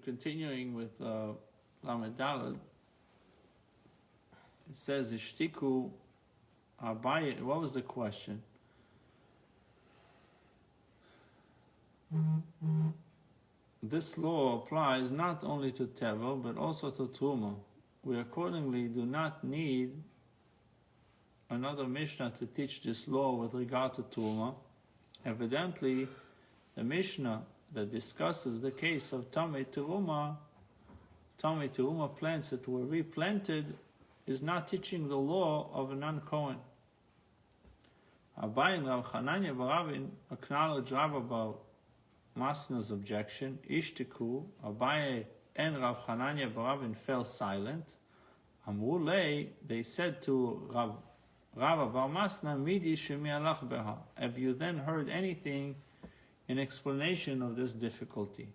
continuing with Lamed Daled, it says, Ishtiku Abaye. What was the question? This law applies not only to Tevel, but also to Truma. We accordingly do not need another Mishnah to teach this law with regard to Truma. Evidently, the Mishnah that discusses the case of Tamei Teruma plants that were replanted, is not teaching the law of a non-Kohen. Abaye and Rav Chananya Baravin acknowledge Rav about Masna's objection. Ishtiku, Abaye and Rav Chananya Baravin fell silent. Amrulei, they said to Rav Bar Masna, Midi shemi alach beha. Have you then heard anything in explanation of this difficulty?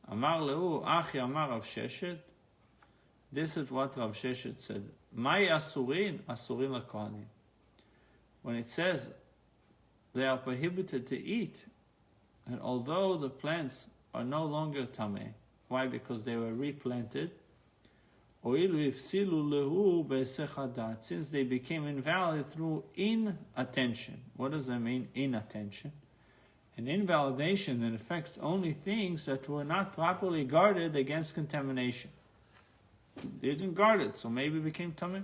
Amar leu achi amar Rav Sheshet. This is what Rav Sheshet said. Mai asurin lakohanim. When it says they are prohibited to eat, and although the plants are no longer tameh, why? Because they were replanted. Since they became invalid through inattention. What does that mean, inattention? An invalidation that affects only things that were not properly guarded against contamination. They didn't guard it, so maybe it became tameh.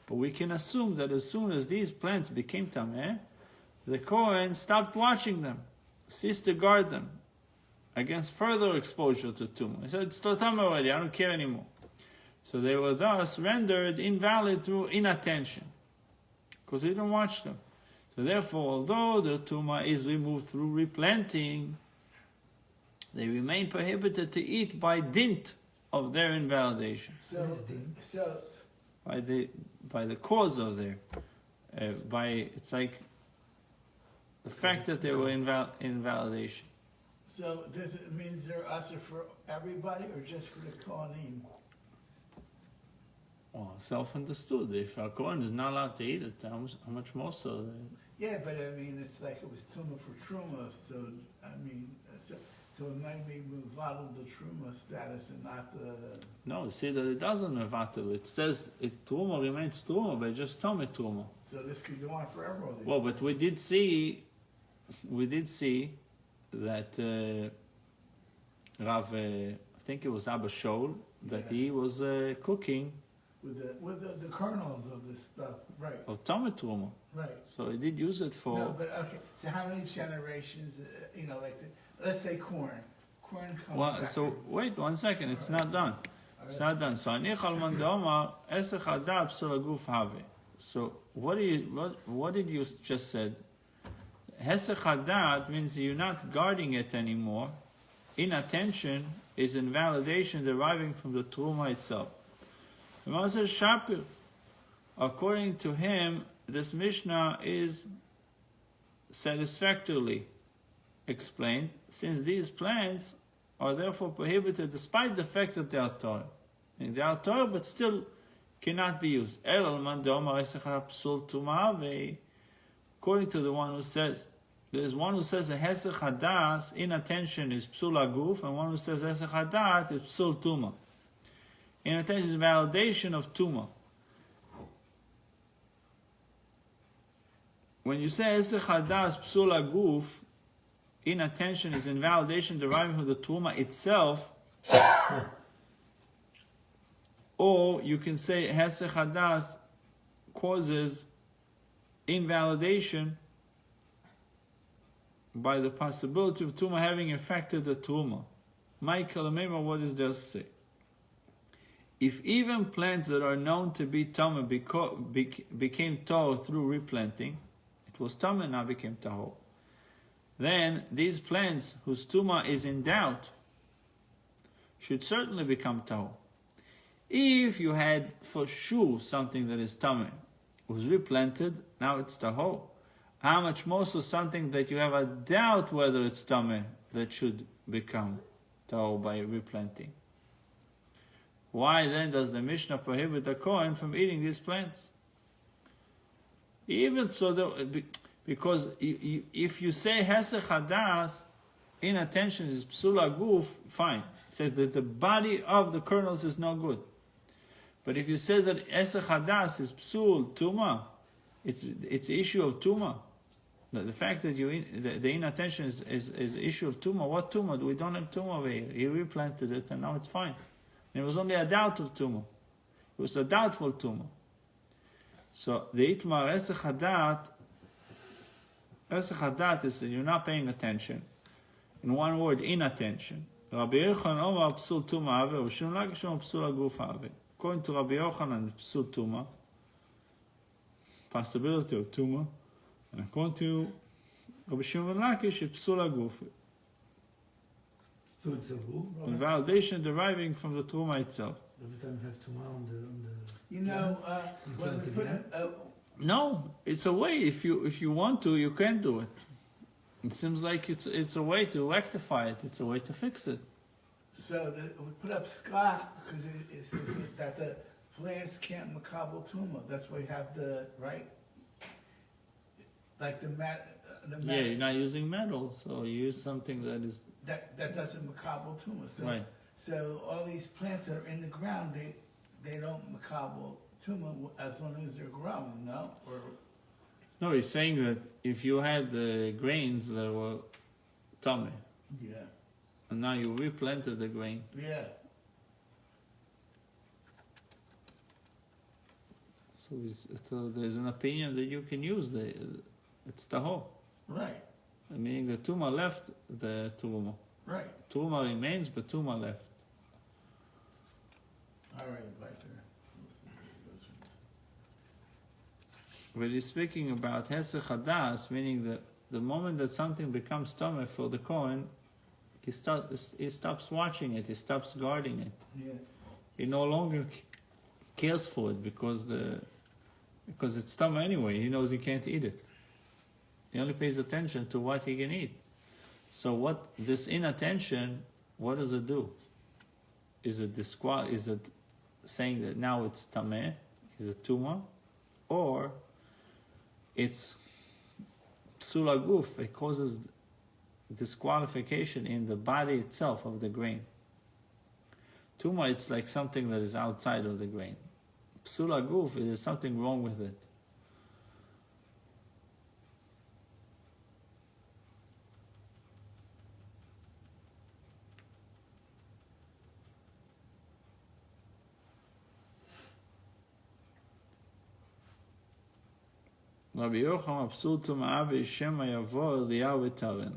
But we can assume that as soon as these plants became tameh, the Kohen stopped watching them, ceased to guard them against further exposure to tumah. He said, it's tameh already, I don't care anymore. So they were thus rendered invalid through inattention, because we didn't watch them. So therefore, although the tumah is removed through replanting, they remain prohibited to eat by dint of their invalidation. So by the cause of their, it's like the fact that they were invalidation. So does it mean they're usher for everybody or just for the Kohanim? Well, self-understood. If a Kohen is not allowed to eat it, how much more so? Yeah, but I mean, it's like it was Tumah for Truma, so I mean, so it might be mevatel the Truma status and not the... No, see that it doesn't mevatel. It says Truma remains Truma, but just Tomei Truma. So this could go on forever. Well, but we did see that Rav, I think it was Abba Shol, that he was cooking with the kernels of this stuff, right? Of Tomei Truma. Right. So he did use it for... No, but okay, so how many generations, let's say corn. Corn comes back. So wait 1 second, it's not done. It's not done. So So what did you just said? Hesech hadat means you're not guarding it anymore. Inattention is invalidation deriving from the truma itself. Shapir, according to him, this Mishnah is satisfactorily explained, since these plants are therefore prohibited despite the fact that they are Torah. They are Torah, but still cannot be used. According to the one who says, there's one who says that Hesech Hadas, inattention, is Psul Aguf, and one who says Hesech Hadat is Psul Tuma. Inattention is validation of Tuma. When you say Hesech Hadas, Psul Aguf, inattention is invalidation deriving from the Tuma itself, or you can say Hesech Hadas causes invalidation by the possibility of Tuma having affected the Tuma. Michael, remember what is there to say? If even plants that are known to be Tama became Tahor through replanting, it was Tama, now became Tahor, then these plants whose Tuma is in doubt should certainly become Tahor. If you had for sure something that is Tama, was replanted, now it's Tahor. How much more so something that you have a doubt whether it's Tameh that should become Tahor by replanting? Why then does the Mishnah prohibit the Kohen from eating these plants? Even so, because if you say Hesech Hadas, inattention is Psul Aguf, fine. It says that the body of the kernels is no good. But if you say that Esech Hadas is Psul, Tuma, it's the issue of Tuma. The fact that the inattention is the issue of Tuma. What Tuma? We don't have Tuma over here. He replanted it and now it's fine. And it was only a doubt of Tuma. It was a doubtful Tuma. So the Itmar Esech Hadat is that you're not paying attention. In one word, inattention. Rabbi Yochanan Omar Psul Tuma Ave, Rabbi Shimon Lakish Omar Psul Aguf Ave. According to Rabbi Yochanan, Psul Tuma, possibility of Tuma, and according to Rabbi Shimon Lakish, it's Psul Aguf. So it's a rule? And validation deriving from the Tuma itself. Every time you have Tuma on the You know, when we put No, it's a way. If you want to, you can do it. It seems like it's a way to rectify it. It's a way to fix it. so we put up Scott because it's that the plants can't makabel tumor. That's why you have the right, like the mat. Yeah, you're not using metal, so you use something that is That doesn't makabel tumor. So right. so all these plants that are in the ground, they don't makabel tumor as long as they're growing, no? Or No, he's saying that if you had the grains that were tummy, yeah, and now you replanted the grain, yeah. so there's an opinion that you can use it's tahor. Right, Meaning the tumor left the tumor. right. Tumor remains, but tumor left. All right, back there. But he's speaking about Hesech Hadas, meaning that the moment that something becomes tumor for the Kohen, he stops watching it, he stops guarding it. Yeah. He no longer cares for it because it's tumor anyway. He knows he can't eat it. He only pays attention to what he can eat. So what this inattention, what does it do? Is it saying that now it's tameh, is it tumor, or it's psul aguf? It causes disqualification in the body itself of the grain. Tumor, it's like something that is outside of the grain. Psul aguf, there's something wrong with it. Rabbi Yochanan Psul Tumah Shema Yavo Eliyahu V'Taren.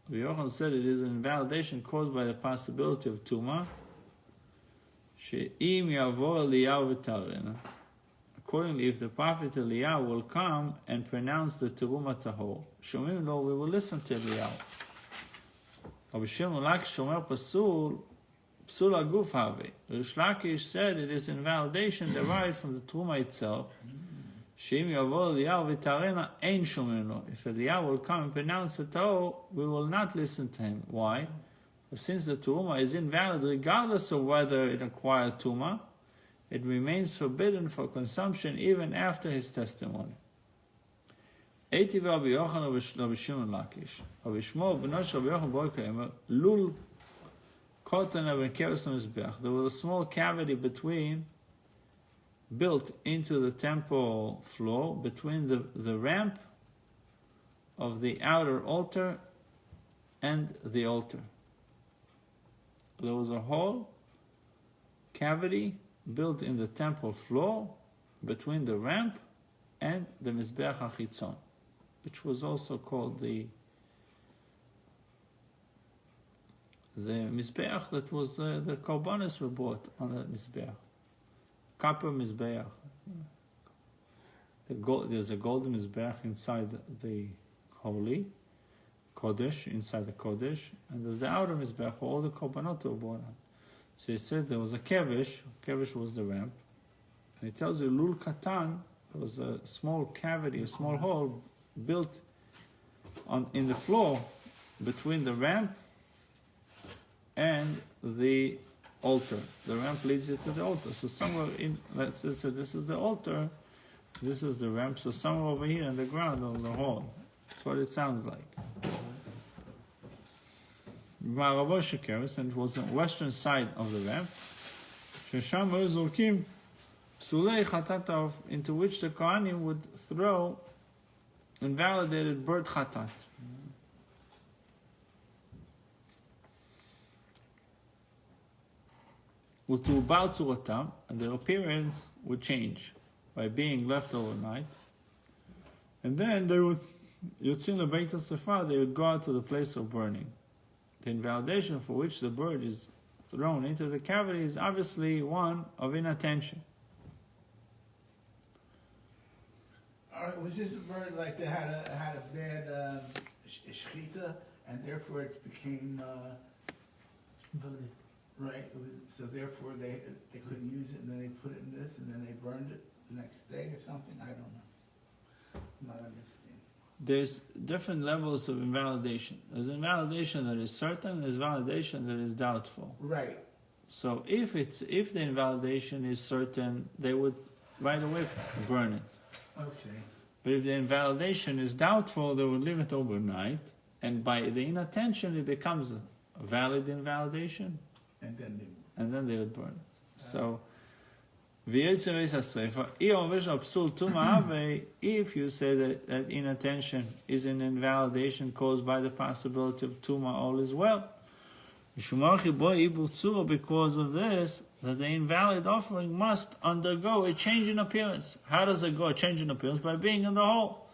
Rabbi Yochanan said it is an invalidation caused by the possibility of Tumah. She'im Yavo Eliyahu V'Taren. Accordingly, if the prophet Eliyahu will come and pronounce the Teruma Tahor, Shomim Lo, we will listen to Eliyahu. Rabbi Shimon Lakish Shomer Psul Aguf Have. Rish Lakish said it is invalidation derived from the Teruma itself. If Eliyahu will come and pronounce the Tahor, we will not listen to him. Why? Since the Teruma is invalid regardless of whether it acquired Tuma, it remains forbidden for consumption even after his testimony. There was a small cavity built into the temple floor between the ramp of the outer altar and the altar. There was a hole, cavity built in the temple floor between the ramp and the Mizbeach HaChitzon, which was also called the Mizbeach that was the Korbanos were brought on the Mizbeach. Copper Mizbeach. There's a golden Mizbeach inside the Holy Kodesh, inside the Kodesh, and there's the outer Mizbeach where all the Korbanot were born on. So it said there was a Kevish was the ramp, and it tells you Lul Katan, there was a small cavity, a small hole built in the floor between the ramp and the altar. The ramp leads you to the altar. So somewhere let's say this is the altar, this is the ramp, so somewhere over here in the ground there was a hole. That's what it sounds like. and it was on the western side of the ramp. Into which the Kohanim would throw invalidated bird chatat. And their appearance would change by being left overnight. And then they would, they would go out to the place of burning. The invalidation for which the bird is thrown into the cavity is obviously one of inattention. Was this a bird like they had a bad shechita, and therefore it became right? So therefore they couldn't use it, and then they put it in this, and then they burned it the next day or something. I don't know. I'm not understanding. There's different levels of invalidation. There's invalidation that is certain. There's validation that is doubtful. Right. So if the invalidation is certain, they would right away burn it. Okay. But if the invalidation is doubtful, they would leave it overnight, and by the inattention, it becomes a valid invalidation, And then they would burn it. So, if you say that inattention is an invalidation caused by the possibility of tuma, all is well. Because of this, that the invalid offering must undergo a change in appearance. How does it go a change in appearance? By being in the hole.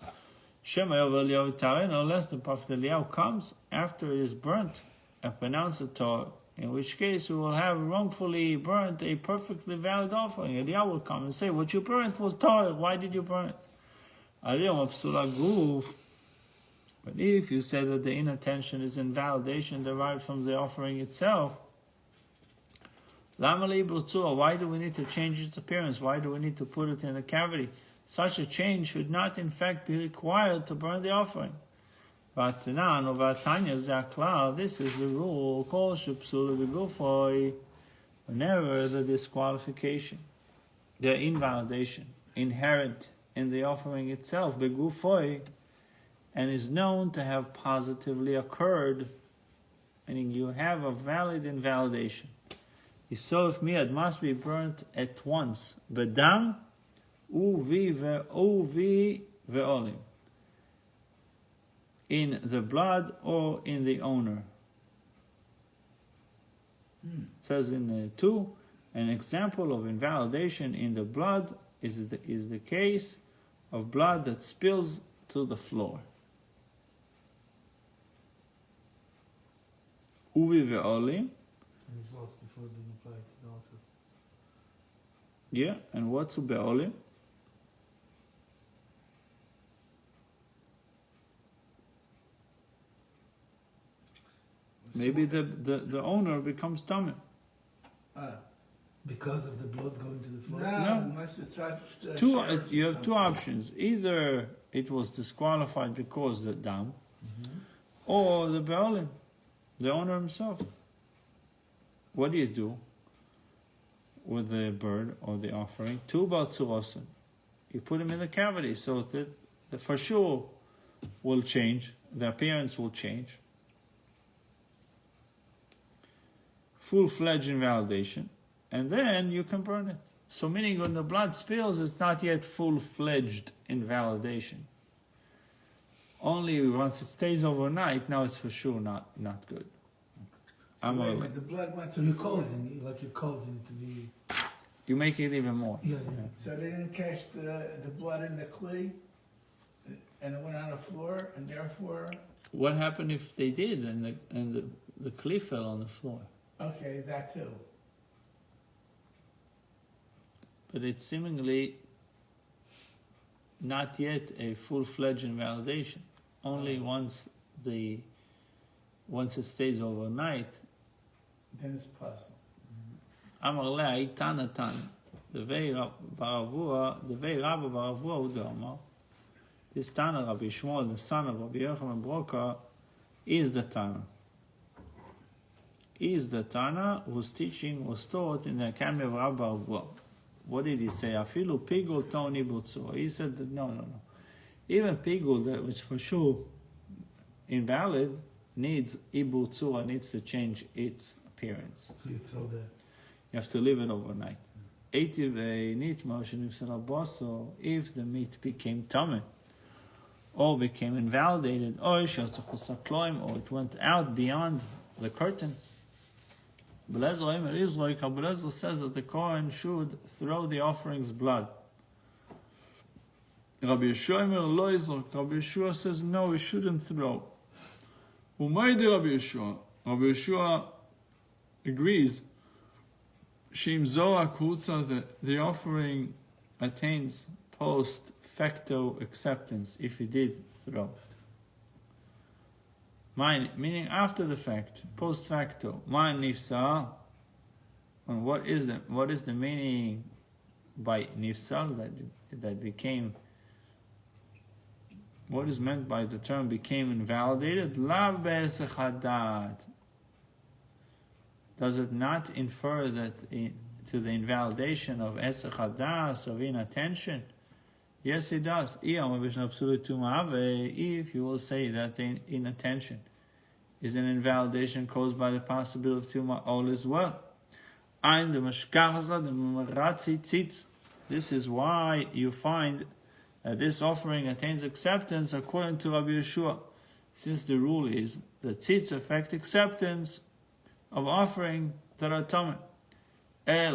Unless the Prophet Eliyahu comes after it is burnt and pronounces the Torah, in which case we will have wrongfully burnt a perfectly valid offering. Eliyahu will come and say, what you burnt was Torah, why did you burn it? But if you say that the inattention is invalidation derived from the offering itself, why do we need to change its appearance? Why do we need to put it in the cavity? Such a change should not in fact be required to burn the offering. This is the rule. Whenever the disqualification, the invalidation, inherent in the offering itself, and is known to have positively occurred, meaning you have a valid invalidation. Yisov miyad must be burnt at once. Bedam uvi ve'olim. In the blood or in the owner. It says in 2, an example of invalidation in the blood is the case of blood that spills to the floor. Uvi ve'olim. And it's lost before being applied to the altar. Yeah, and what's be'olim? Maybe the owner becomes tummy. Because of the blood going to the floor? No, unless it touched You have two options. Either it was disqualified because the dam, or the be'olim, the owner himself. What do you do with the bird or the offering? 2 b'atzurosin. You put him in the cavity so that for sure will change, the appearance will change. Full-fledged invalidation, and then you can burn it. So meaning when the blood spills, it's not yet full-fledged invalidation. Only once it stays overnight, now it's for sure not good. So wait a minute, the blood went to So you're the floor. causing it, like you're causing it to be... You make it even more. Yeah. So they didn't catch the blood in the clay, and it went on the floor, and therefore, What happened if they did, and the clay fell on the floor? okay, that too. But it's seemingly not yet a full-fledged invalidation. Only once it stays overnight. Then it's possible. Amar le'ai tanatan, the Vei Rabba Baravua Udo Amar. This Tana, Rabbi Shmuel, the son of Rabbi Yochanan Broka, is the Tana. Is the Tana whose teaching was taught in the Academy of Rabbi Baravua. What did he say? Afilu pigul toni butzu. He said that no. Even pigul, that was for sure invalid, needs ibur tzura, needs to change its appearance. So you throw the. You have to leave it overnight. Eitiv nitma shenifsal baso, if the meat became tameh, or became invalidated, or it went out beyond the curtains. Belezer says that the Kohen should throw the offering's blood. Rabbi Yeshua says no, he shouldn't throw. Umaydi Rabbi Yeshua. Rabbi Yeshua agrees. Shim Zoak Hutza, that the offering attains post facto acceptance if he did throw. Meaning after the fact, post facto. Mine nifsal. And what is the meaning by nifsal that became? What is meant by the term became invalidated? Lav be'esech hadat. Does it not infer that to the invalidation of esech hadas, of inattention? Yes, it does. If you will say that the inattention is an invalidation caused by the possibility of tuma, all is well. This is why you find that this offering attains acceptance according to Rabbi Yeshua, since the rule is that tzitz affect acceptance of offering that are tameh. But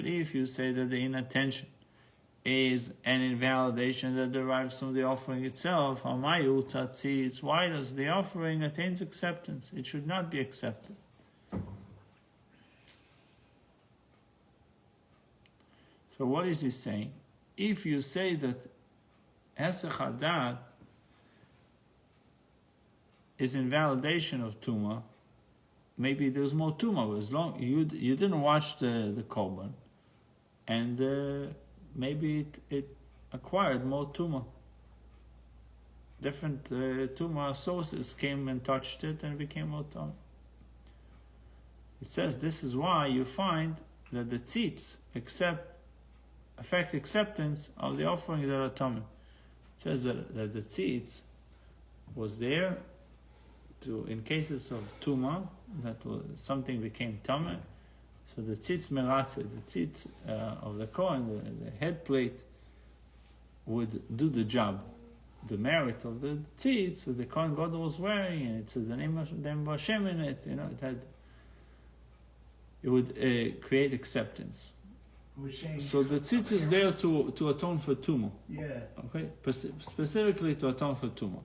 if you say that the inattention is an invalidation that derives from the offering itself, why does the offering attains acceptance? It should not be accepted. So what is he saying? If you say that Hesech Hadat is invalidation of Tuma, maybe there's more Tuma, but as long you didn't watch the Korban, and maybe it acquired more Tuma. Different Tuma sources came and touched it and it became more Tuma. It says this is why you find that the tzitz affect acceptance of the offering that are Tuma. It says that the tzitz was there in cases of Tuma, that something became Tuma. So the tzitz meratzeh, the tzitz of the Kohen, the head plate, would do the job. The merit of the tzitz that the Kohen Gadol was wearing, and it says the name of Hashem in it, it would create acceptance. So the tzitz is there to atone for Tuma. Yeah. Okay, specifically to atone for Tuma.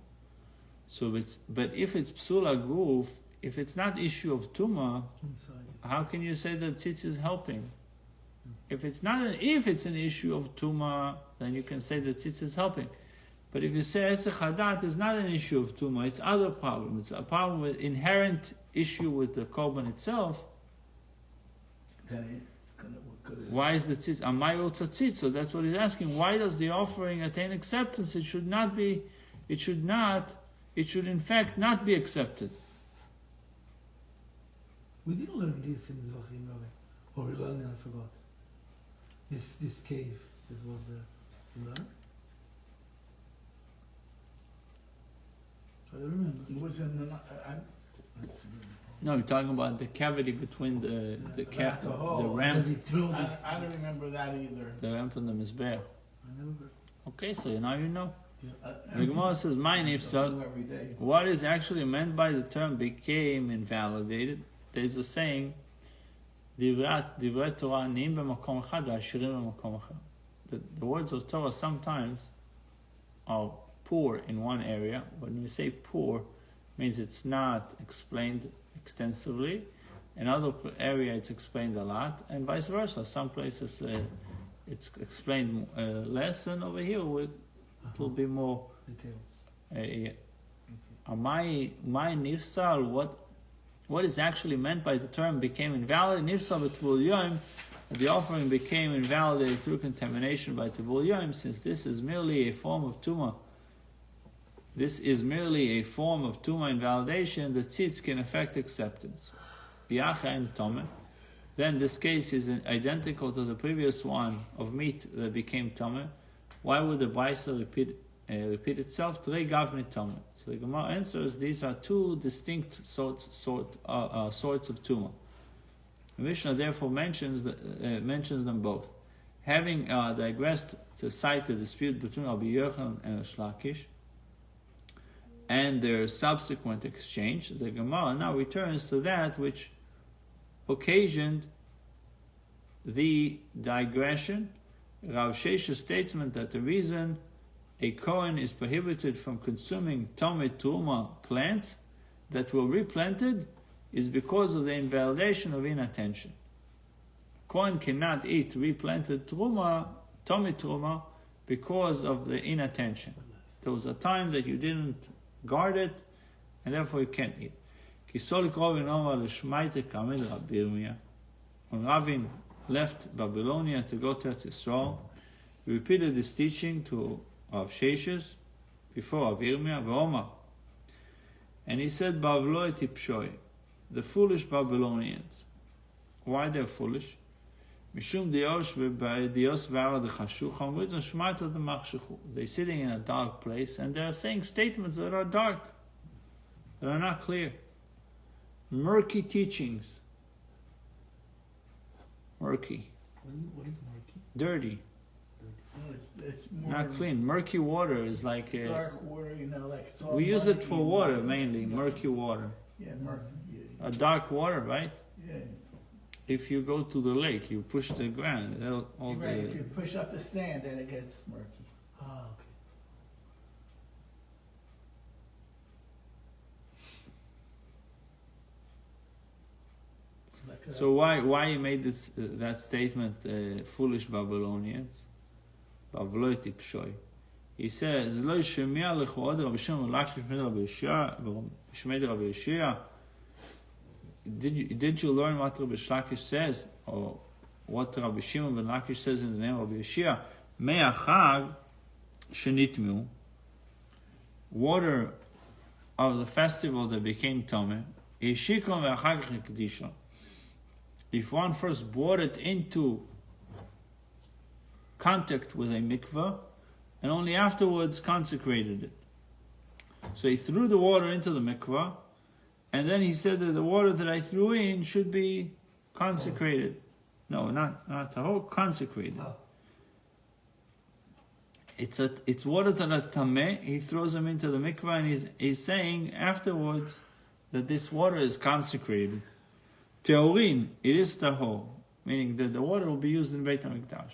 So but if it's psula guf, if it's not issue of Tuma, how can you say that tzitz is helping? If it's an issue of Tuma, then you can say that tzitz is helping. But if you say Esech Hadat is not an issue of Tuma, it's other problem. It's a problem with inherent issue with the Korban itself. Then it's gonna look good. Why is the tzitz? Amay otza tzitz. So that's what he's asking. Why does the offering attain acceptance? It should in fact not be accepted. We didn't learn this in Zvachim, Rabbi. Or we learned it, I forgot. This cave that was there. You learned? I don't remember. It was in the. No, we're talking about the cavity between the ramp. I don't remember that either. The ramp and the mizbeach. I never heard. Okay, so now you know. Yeah. The Gemara says, "Mine if so." Every day. What is actually meant by the term became invalidated? There's a saying, "Divrei Torah niim b'makom echad v'ashirim b'makom echad." The words of Torah sometimes are poor in one area. When we say poor, it means it's not explained extensively. In other area, it's explained a lot, and vice versa. Some places it's explained less, and over here it will be more details. My nifsal, what is actually meant by the term became invalid? Nifsal b'tevul yom, the offering became invalidated through contamination by tevul yom, since this is merely a form of tuma. This is merely a form of tuma invalidation. The tzitz can affect acceptance. Biacha and tome. Then this case is identical to the previous one of meat that became tome. Why would the brisa repeat itself? Trei gav mit tome. So the Gemara answers these are two distinct sorts of tumah. The Mishnah therefore mentions them both. Having digressed to cite the dispute between Rabbi Yochanan and Shlakish and their subsequent exchange, the Gemara now returns to that which occasioned the digression. Rav Shesha's statement that the reason a Kohen is prohibited from consuming Tomei Truma plants that were replanted is because of the invalidation of inattention. Kohen cannot eat replanted Truma, Tomei Truma, because of the inattention. There was a time that you didn't guard it, and therefore you can't eat. When Ravin left Babylonia to go to Israel, he repeated this teaching to Rav Sheshes before Rav Yirmiyah V'Omar. And he said, Bavloi tipshoi, the foolish Babylonians. Why they're foolish? Mishum diyosh v'dios v'ara d'chashucham v'idon shmata d'machshuchu. They're sitting in a dark place and they're saying statements that are dark, that are not clear. Murky teachings. Murky. What is murky? Dirty. No, it's more Not clean. Murky water is like dark water, like it's all we use it murky for water water. mainly, Yeah. murky water. Yeah, murky. Yeah, A dark water, right? yeah. If you go to the lake, you push the ground. All You're right. If the, you push up the sand, then it gets murky. Ah, okay. Like, so why he made this that statement? Foolish Babylonians, Bavloi tipshoi. He says, "Lo yishmiya lechu od Rabbi Shimon Lakish b'nei Rabbi Yeshua, Rabbi Yeshua." Did you learn what Rabbi Lakish says, or what Rabbi Shimon ben Lakish says in the name of Rabbi Yeshua? Me'achag shenitmu, water of the festival that became Tomeh, Yeshikon ve'achag kedishon. If one first brought it into contact with a mikveh, and only afterwards consecrated it. So he threw the water into the mikveh, and then he said that the water that I threw in should be consecrated. No, not tahor, consecrated. Ah. It's water that are tameh. He throws them into the mikveh, and he's saying afterwards that this water is consecrated. Teorin, it is tahor, meaning that the water will be used in Beit HaMikdash.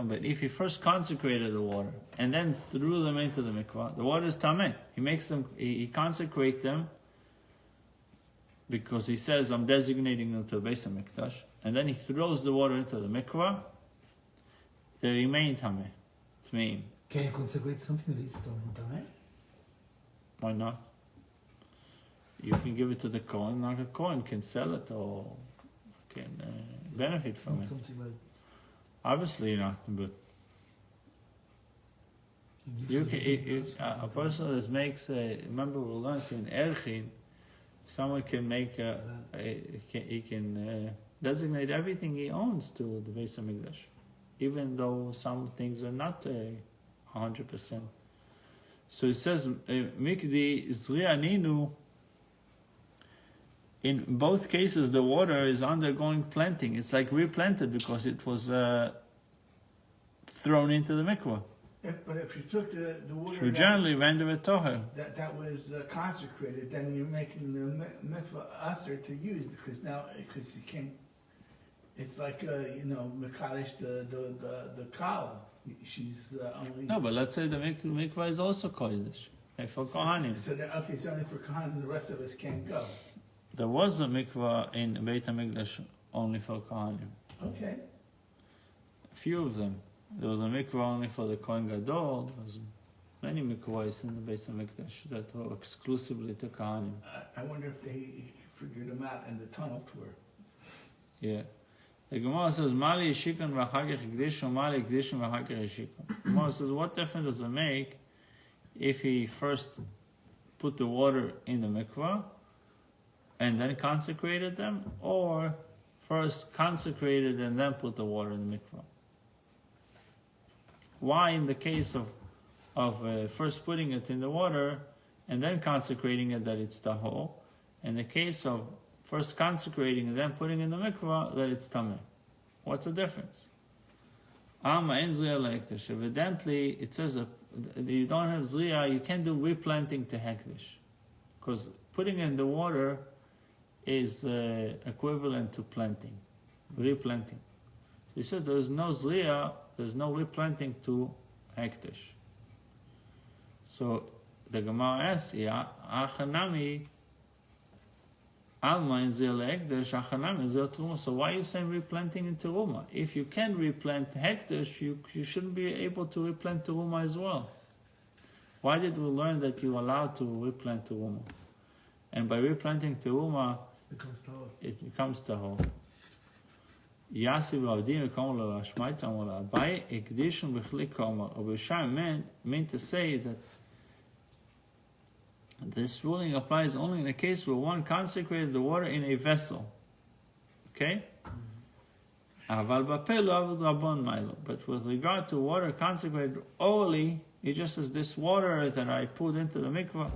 But if he first consecrated the water and then threw them into the mikvah, the water is tameh. He consecrates them because he says, I'm designating them to the Beis HaMikdash, and then he throws the water into the mikvah, they remain tameh. Tmeim. Can you consecrate something that is tameh? Why not? You can give it to the Kohen, like a Kohen can sell it or can benefit It's from not it. something like Obviously not, but you give you to can, the a person that makes remember we learned in Erchin, someone can make he can designate everything he owns to the Beis HaMikdash, even though some things are not 100%. So it says Mikdi Zri Aninu. In both cases, the water is undergoing planting. It's like replanted because it was thrown into the mikvah. But if you took the water We generally render it toher. that was consecrated, then you're making the mikvah usher to use because you can't. It's like mekadesh the kala. She's only. No, but let's say the mikvah is also kodesh for kohanim. So it's only for kohanim. The rest of us can't go. There was a mikvah in Beit HaMikdash only for kohanim. Okay. A few of them. There was a mikvah only for the Kohen Gadol. There was many mikvahs in the Beit HaMikdash that were exclusively to kohanim. I wonder if they figured them out in the tunnel tour. Yeah. The Gemara says, Mali Yeshikon v'achagich Gdish, or Mali Gdish v'achagich Yeshikon. The Gemara says, what difference does it make if he first put the water in the mikvah and then consecrated them, or first consecrated and then put the water in the mikvah? Why in the case of of first putting it in the water and then consecrating it that it's tahor. In the case of first consecrating and then putting in the mikvah, that it's tameh. What's the difference? Evidently, it says that you don't have zriya, you can't do replanting to hekdesh, because putting in the water is equivalent to planting, replanting. So he said there's no zriya, there's no replanting to hekdesh. So the Gemara asks, achanami alma in zil hekdesh, achanami zil teruma. So why are you saying replanting in teruma? If you can replant hekdesh, you shouldn't be able to replant teruma as well. Why did we learn that you're allowed to replant teruma? And by replanting teruma, it becomes tahor. Yasiv Ravdim Kamal Rashmaita Amala by Ekdishon Bechli Kamal. Obishai meant to say that this ruling applies only in a case where one consecrated the water in a vessel. Okay? But with regard to water consecrated orally, it just says this water that I put into the mikvah,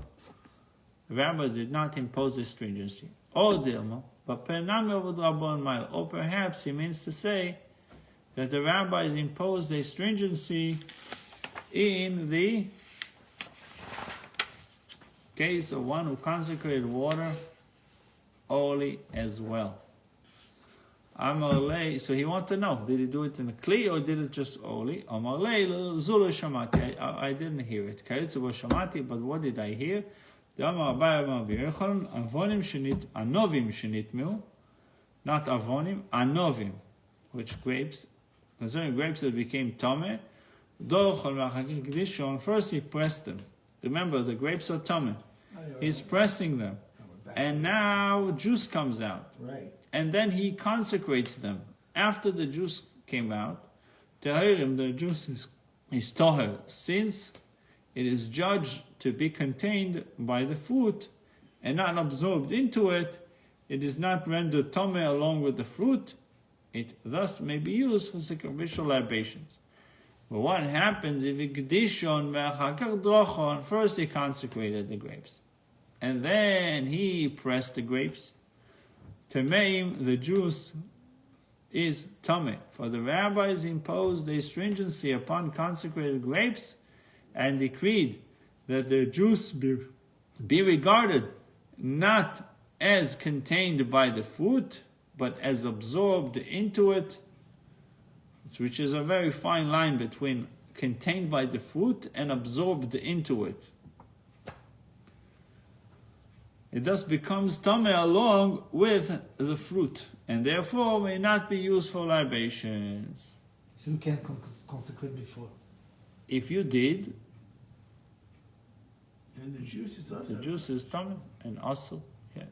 the rabbis did not impose this stringency. Or perhaps he means to say that the rabbis imposed a stringency in the case of one who consecrated water orally as well. So he wants to know, did he do it in a kli or did it just orally? I didn't hear it. But what did I hear? Avonim shenitmeu, not avonim, anovim, which grapes, concerning grapes that became tame. First he pressed them. Remember, the grapes are tame. He's pressing them, and now juice comes out. Right. And then he consecrates them. After the juice came out, tahirim, the juice is toher, since it is judged to be contained by the fruit and not absorbed into it, it is not rendered tameh along with the fruit. It thus may be used for sacrificial libations. But what happens if first he consecrated the grapes, and then he pressed the grapes? Tameim, the juice is tameh. For the rabbis imposed a stringency upon consecrated grapes and decreed that the juice be regarded not as contained by the fruit, but as absorbed into it, which is a very fine line between contained by the fruit and absorbed into it. It thus becomes tameh along with the fruit, and therefore may not be used for libations. So you can consecrate before. If you did, then the juice is also. the juice is tameh and also, yeah.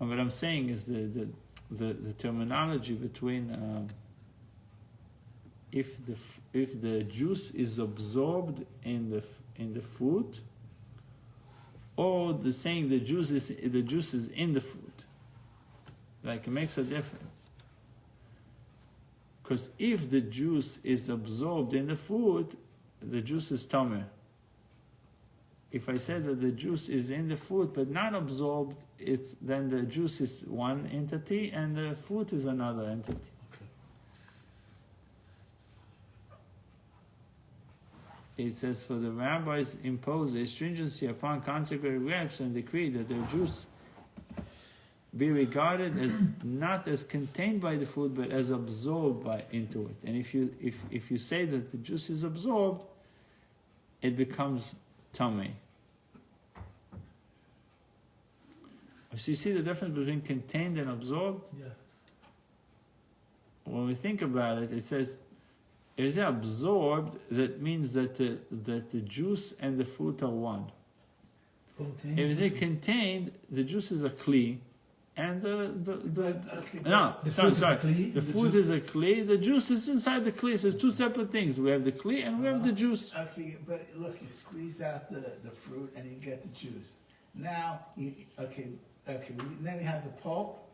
And what I'm saying is the terminology between if the juice is absorbed in the fruit, or the saying the juice is in the fruit, like it makes a difference. Because if the juice is absorbed in the fruit, the juice is tameh. If I say that the juice is in the fruit but not absorbed, then the juice is one entity and the fruit is another entity. Okay. It says, for the rabbis impose a stringency upon consecrated grapes and decree that their juice be regarded as not as contained by the fruit but as absorbed into it. And if you say that the juice is absorbed, it becomes tameh. So you see the difference between contained and absorbed? Yeah. When we think about it, it says, if it's absorbed, that means that the juice and the fruit are one. Contains If it's contained, the juice is a kli, and the fruit is a kli, the juice is inside the kli. So it's two separate things. We have the kli and we have the juice. Okay, but look, you squeeze out the fruit and you get the juice. Now, then we have the pulp,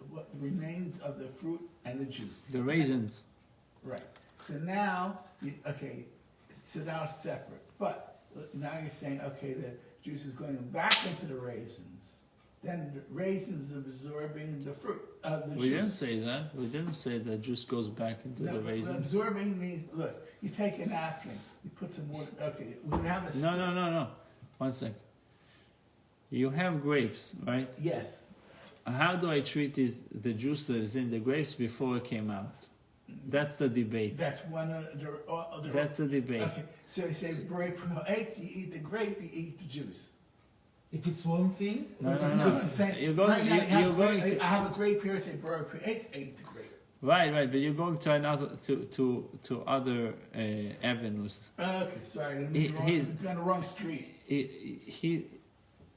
what remains of the fruit and the juice. The raisins. Right. So now, So now it's separate. But now you're saying, okay, the juice is going back into the raisins. Then the raisins absorbing the fruit of the We didn't juice. say that. We didn't say that juice goes back into No, the but raisins. absorbing means, look, you take a napkin, you put some water, okay, we have a... No. 1 second. You have grapes, right? Yes. How do I treat the juice that is in the grapes before it came out? That's the debate. That's one of the... That's the debate. Okay, so you say grape, you eat the grape, you eat the juice. If it's one thing, No, if no, it's no. different. Say, You're going- right now, you're have going grape, to- I have a grape here, say bro creates, I eat the grape. Right, but you're going to another to other avenues. Okay, sorry, He- he's- I'm on the wrong street.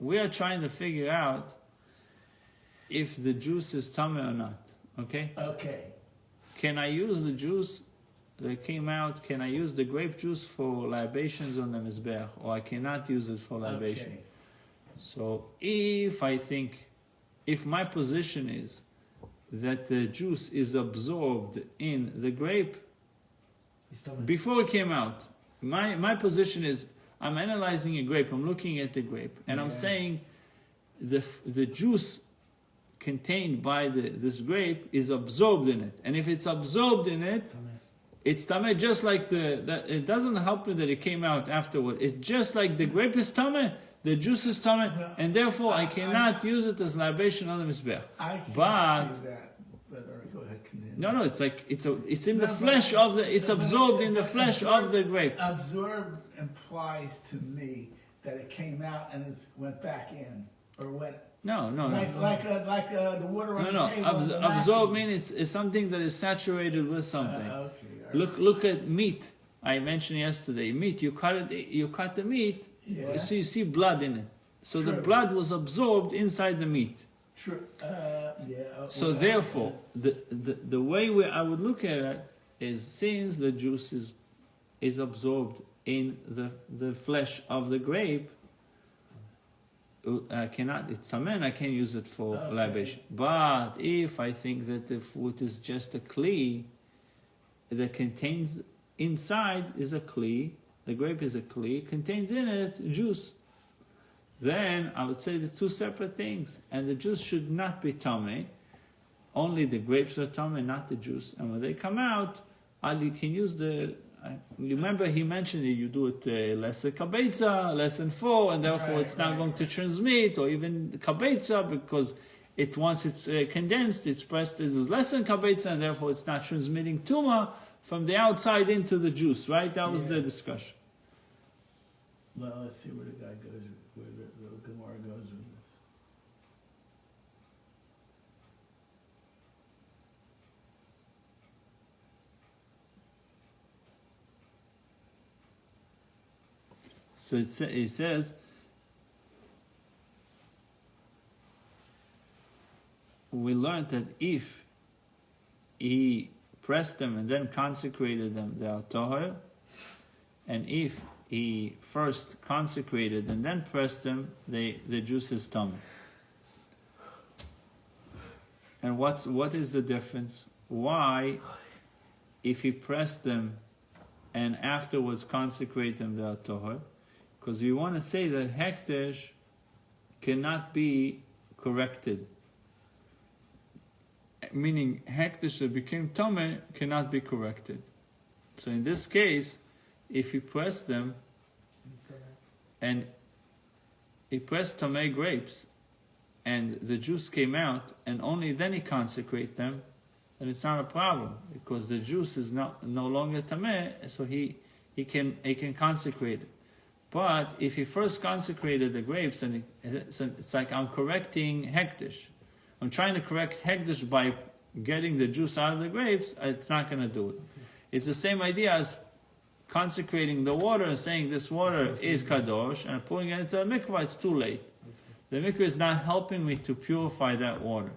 We are trying to figure out if the juice is tummy or not. Okay? Okay, Can I use the juice that came out? Can I use the grape juice for libations on the mizbeach, or I cannot use it for libation? okay. So if my position is that the juice is absorbed in the grape It's stomach. before it came out, my position is I'm analyzing a grape, I'm looking at the grape, and I'm Yeah. saying the juice contained by this grape is absorbed in it, and if it's absorbed in it, Stomach. it's tameh, just like that. It doesn't help me that it came out afterward. It's just like the grape is tameh, the juice is tameh, Well, and therefore I I- cannot use it as libation on the mizbeach. I can't But- see that, but all right, go ahead, continue. No, it's like it's in the No, but- flesh of it's but- absorbed in the flesh of the grape. Absorb implies to me that it came out and it went back in, or went, No. like the water on No. the table. on the Absorb napkin. means it's something that is saturated with something. Okay, all right. Look at meat. I mentioned yesterday, meat. You cut the meat, Yeah. so you see blood in it. So the True. blood was absorbed inside the meat. True, yeah. So therefore, the way I would look at it is, since the juice is absorbed in the flesh of the grape, it's tamen, I can use it for Okay. libation. But if I think that the fruit is just a kli that contains inside is a kli, the grape is a kli, contains in it juice, then I would say the two separate things, and the juice should not be tameh. Only the grapes are tameh, not the juice. And when they come out, you can use the. Remember, he mentioned that you do it less than kabetza, less than 4, and therefore it's not going to transmit, or even kabetza, because once it's condensed, it's pressed as less than kabetza, and therefore it's not transmitting tuma from the outside into the juice. Right? That was the Yeah. discussion. Well, let's see where the guy goes, where the Gemara goes with this. So it says, we learned that if he pressed them and then consecrated them, they are tahor, and if he first consecrated and then pressed them, the juice is tameh. And what is the difference? Why, if he pressed them and afterwards consecrate them, they are tahor? Because we want to say that hekdesh cannot be corrected. Meaning, hekdesh that became tameh cannot be corrected. So in this case, if he pressed them and he pressed tameh grapes and the juice came out and only then he consecrate them, then it's not a problem because the juice is no longer tameh, so he can consecrate it. But if he first consecrated the grapes, and it's like I'm correcting hekdesh. I'm trying to correct hekdesh by getting the juice out of the grapes, it's not going to do it. It's the same idea as consecrating the water and saying this water is kadosh, and putting it into a mikvah, it's too late. The mikvah is not helping me to purify that water.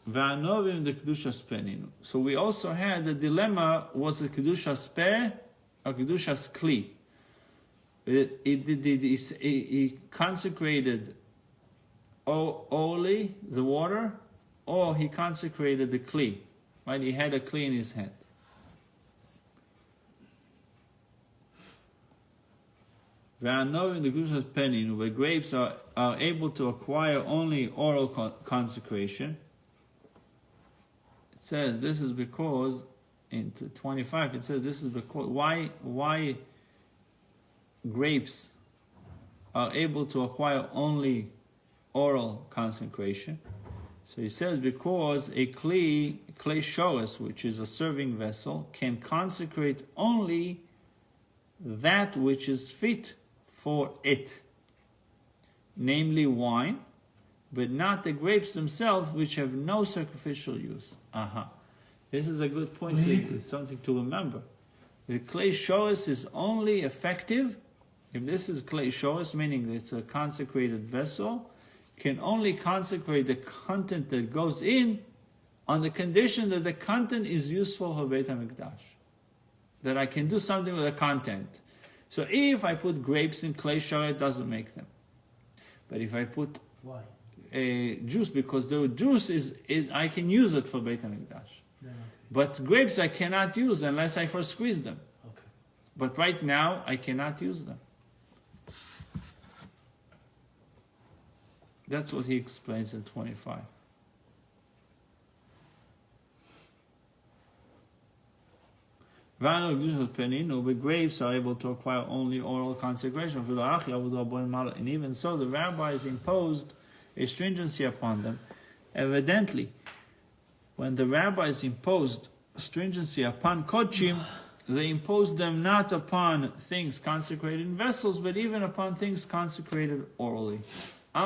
Va'anovim the kedushas peninu. So we also had the dilemma: was it kedushas peh or kedushas kli? He consecrated only the water, or he consecrated the kli. Right? He had a kli in his hand. Knowing the Gushas Penin, where grapes are able to acquire only oral consecration. It says this is because in 25 it says this is because why grapes are able to acquire only oral consecration. So he says because a clay shoros, which is a serving vessel, can consecrate only that which is fit for it, namely wine, but not the grapes themselves, which have no sacrificial use. This is a good point. It's something to remember. The clay shoros is only effective if this is clay shoros, meaning that it's a consecrated vessel, can only consecrate the content that goes in on the condition that the content is useful for Beit HaMikdash. That I can do something with the content. So if I put grapes in clay shoros, it doesn't make them. But if I put juice, because the juice is I can use it for Beit HaMikdash. Yeah, okay. But grapes I cannot use unless I first squeeze them. Okay. But right now I cannot use them. That's what he explains in 25. But grapes are able to acquire only oral consecration. And even so, the rabbis imposed a stringency upon them. Evidently, when the rabbis imposed stringency upon kodshim, they imposed them not upon things consecrated in vessels, but even upon things consecrated orally. Do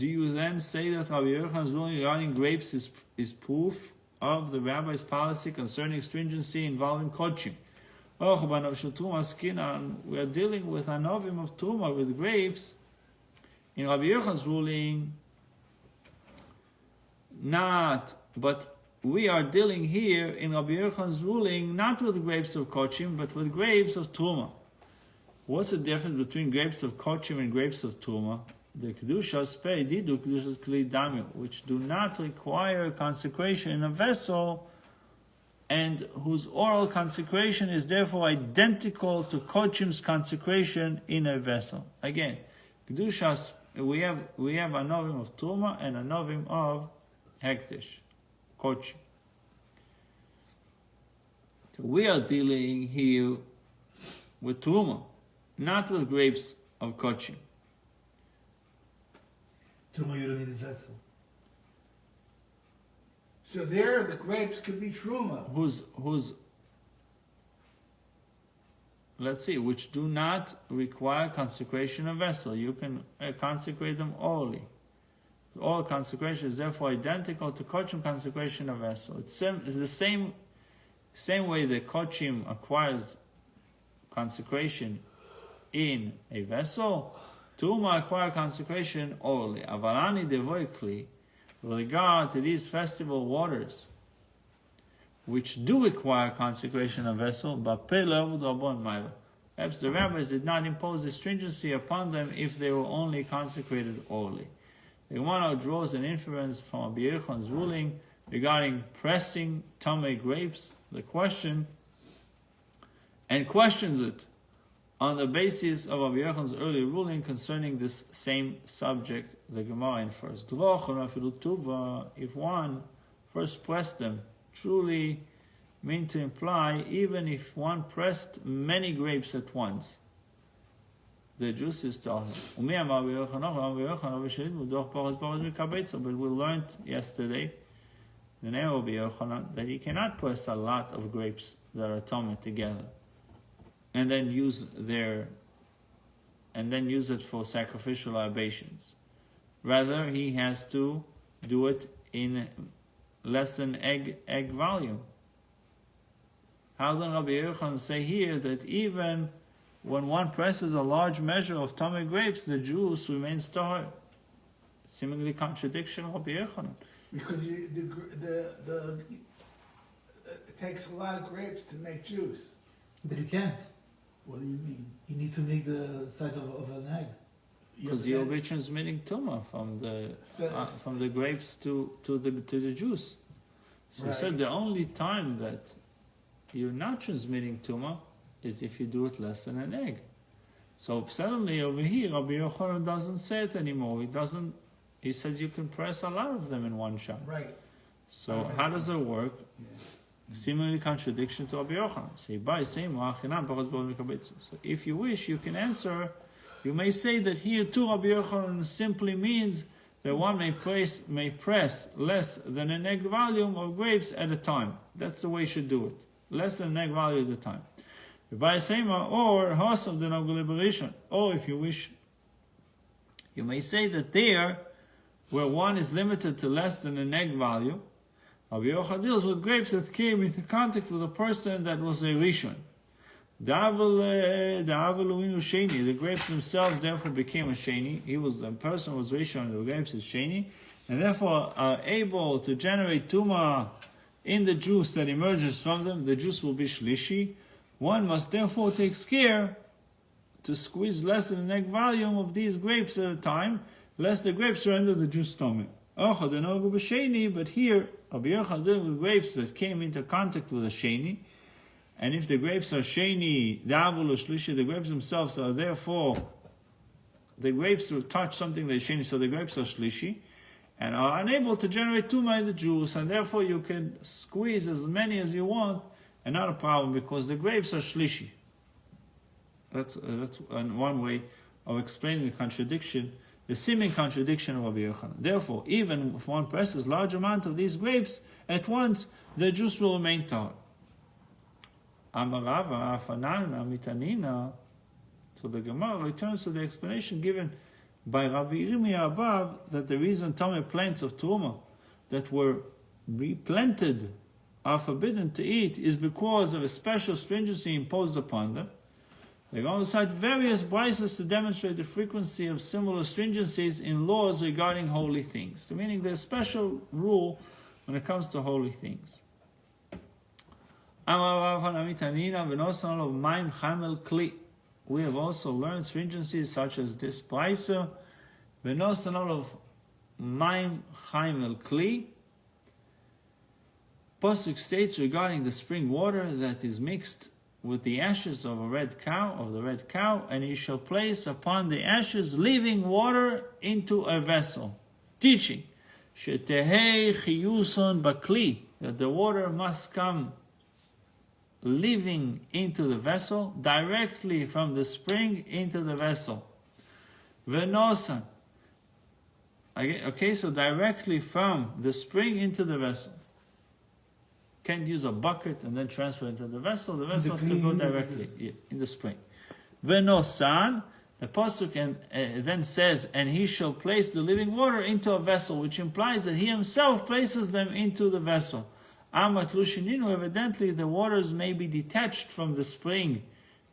you then say that Rabbi Yochanan's ruling regarding grapes is proof of the rabbi's policy concerning stringency involving kodshim? We are dealing with anovim of truma, with grapes. In Rabbi Yochanan's ruling, but we are dealing here in Rabbi Yochanan's ruling not with grapes of kodshim, but with grapes of truma. What's the difference between grapes of kodshim and grapes of truma? The kedushas peididu kedushas kli damim, which do not require consecration in a vessel, and whose oral consecration is therefore identical to kodshim's consecration in a vessel. Again, kedushas, we have a novim of truma and a novim of hekdesh, kodshim. So we are dealing here with truma, not with grapes of kodshim. Truma, you don't need a vessel. So there, the grapes could be truma. Let's see, which do not require consecration of vessel. You can consecrate them orally. Oral consecration is therefore identical to kodshim consecration of vessel. It's the same way that kodshim acquires consecration in a vessel, truma acquire consecration orally. Avalani devoikli, with regard to these festival waters, which do require consecration of vessel, but perhaps the rabbis did not impose a stringency upon them if they were only consecrated orally. The Gemara draws an inference from Rabbi Yochanan's ruling regarding pressing tamei grapes, the question, and questions it on the basis of Rabbi Yochanan's early ruling concerning this same subject. The Gemara infers, if one first pressed them, truly mean to imply even if one pressed many grapes at once, the juice is tahor. But we learned yesterday, the name of Rabbi Yochanan, that you cannot press a lot of grapes that are tameh together and then use it for sacrificial libations. Rather, he has to do it in less than egg volume. How does Rabbi Yochanan say here that even when one presses a large measure of tamei grapes, the juice remains tahor? Seemingly contradiction of Rabbi Yochanan. Because it takes a lot of grapes to make juice. But you can't. What do you mean? You need to make the size of an egg. Because you'll be transmitting tumah from the grapes to the juice. So he said the only time that you're not transmitting tumah is if you do it less than an egg. So suddenly over here, Rabbi Yochanan doesn't say it anymore. He says you can press a lot of them in one shot. Right. So Right. how does it work? Yeah. Seemingly contradiction to Rabbi Yochanan. So if you wish, you can answer. You may say that here too Rabbi Yochanan simply means that one may press less than an egg volume of grapes at a time. That's the way you should do it. Less than an egg volume at a time. Or Hasam the liberation. Or if you wish, you may say that there, where one is limited to less than an egg value, Rabbi Yochanan deals with grapes that came into contact with a person that was a Rishon. The grapes themselves therefore became a Sheni. The person was Rishon, the grapes is Sheni, and therefore are able to generate Tuma in the juice that emerges from them. The juice will be Shlishi. One must therefore take care to squeeze less than an egg volume of these grapes at a time, lest the grapes render the juice tummy. But here, Rabbi Yochanan dealing with grapes that came into contact with a Sheni, and if the grapes are Sheni, the grapes themselves are therefore, the grapes will touch something that is Sheni, so the grapes are Shlishi, and are unable to generate Tuma in the juice, and therefore you can squeeze as many as you want, and not a problem, because the grapes are Shlishi. That's one way of explaining the contradiction, the seeming contradiction of Rabbi Yochanan. Therefore, even if one presses large amount of these grapes at once, the juice will remain tahor. Amarava afanana mitanina. So the Gemara returns to the explanation given by Rabbi Yirmiyah above, that the reason Tameh plants of Truma that were replanted are forbidden to eat is because of a special stringency imposed upon them. They go cite various brises to demonstrate the frequency of similar stringencies in laws regarding holy things. So meaning there's a special rule when it comes to holy things. We have also learned stringencies such as this brisa, v'nosanol of maim chaimel kli. Pasuk states regarding the spring water that is mixed with the ashes of the red cow, and he shall place upon the ashes living water into a vessel. Teaching, shetehei chiyuson bakli, that the water must come living into the vessel, directly from the spring into the vessel. Venosan. Okay, so directly from the spring into the vessel. Can't use a bucket and then transfer it into the vessel. The vessel has to go directly in the spring. Venosan, the pasuk then says, and he shall place the living water into a vessel, which implies that he himself places them into the vessel. Amat lushininu, evidently the waters may be detached from the spring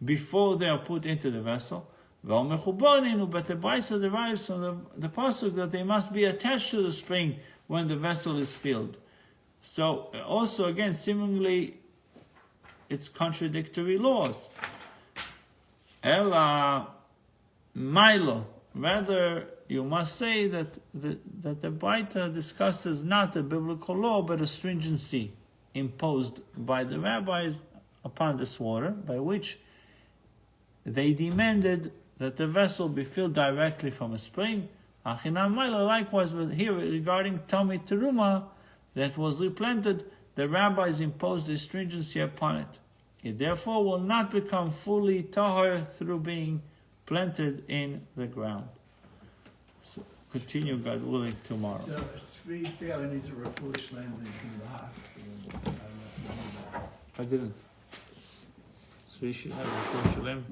before they are put into the vessel. But the brisa derives from the pasuk that they must be attached to the spring when the vessel is filled. So also again, seemingly, it's contradictory laws. Ela Milo. Rather, you must say that the Baita discusses not a biblical law, but a stringency imposed by the rabbis upon this water, by which they demanded that the vessel be filled directly from a spring. Achinam Milo, likewise, with here regarding Talmid Teruma, that was replanted, the rabbis imposed a stringency upon it. It therefore will not become fully tahor through being planted in the ground. So continue, God willing, tomorrow. So Tzvi Taylor needs a refuah shlem in the hospital. I don't know if you know that. I didn't. So we should have a refuah shlem.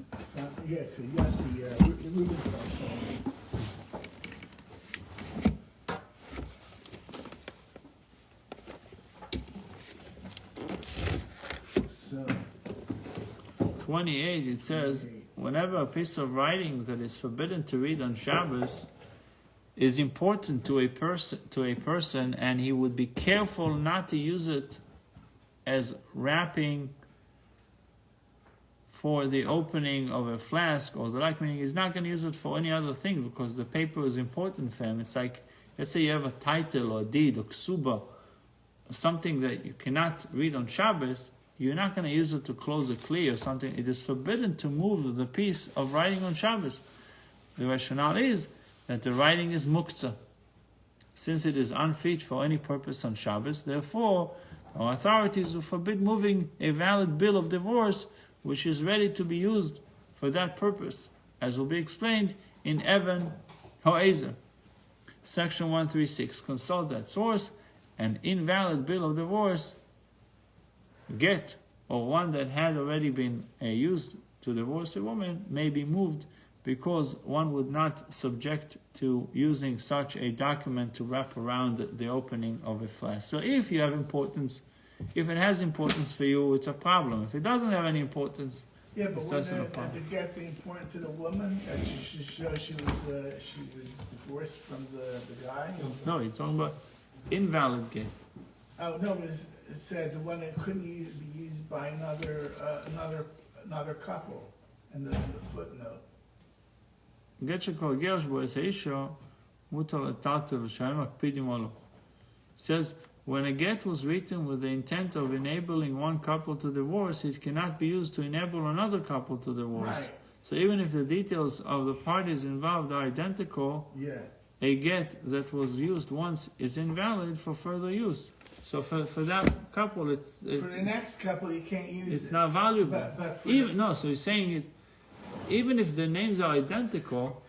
Yeah, because Yossi Rubenfeld. So 28, it says, whenever a piece of writing that is forbidden to read on Shabbos is important to a person, and he would be careful not to use it as wrapping for the opening of a flask or the like, meaning he's not going to use it for any other thing because the paper is important for him. It's like, let's say you have a title or a deed or ksuba, something that you cannot read on Shabbos, you're not going to use it to close a kli or something. It is forbidden to move the piece of writing on Shabbos. The rationale is that the writing is muktzah. Since it is unfit for any purpose on Shabbos, therefore, our authorities will forbid moving a valid bill of divorce which is ready to be used for that purpose, as will be explained in Evan Ho'ezer. Section 136. Consult that source. An invalid bill of divorce, get, or one that had already been used to divorce a woman may be moved because one would not subject to using such a document to wrap around the opening of a flask. So if you have importance, if it has importance for you, it's a problem. If it doesn't have any importance, Yeah, but it's wouldn't also a problem. the get be important to the woman, that she show she was divorced from the guy? No, you're talking about invalid get. Oh, no, but it said the one that couldn't be used by another couple, in the footnote. Get שכל גרש בו איזה אישו, מותר לטלטל ושהם מקפידים עליו. Says, when a get was written with the intent of enabling one couple to divorce, it cannot be used to enable another couple to divorce. Right. So even if the details of the parties involved are identical, Yeah. a get that was used once is invalid for further use. So for that couple, For the next couple, you can't use it's it. not valuable. But for Even, no, so he's saying it, even if the names are identical,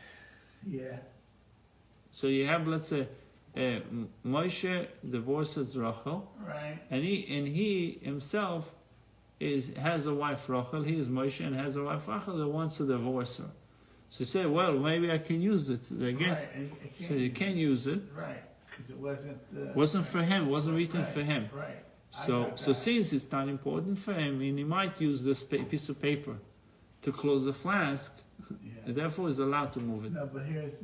yeah. so you have, let's say, Moshe divorces Rachel, Right. and he himself has a wife Rachel. He is Moshe and has a wife Rachel that wants to divorce her. So you say, well, maybe I can use it again. Right. And So you can use it. Right. Because it wasn't. Wasn't for him. Wasn't written right, for him. Right. I So got so that. since it's not important for him, and he might use this piece of paper to close the flask, Yeah. and therefore is allowed to move it. No, but here's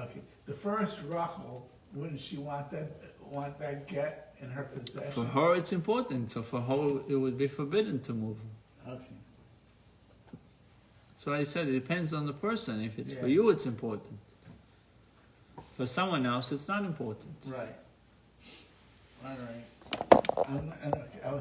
okay. The first Rachel, wouldn't she want that get in her possession? For her, it's important. So for her, it would be forbidden to move. Okay. So I said it depends on the person. If it's for Yeah. you, it's important. For someone else, it's not important. Right. All right. I was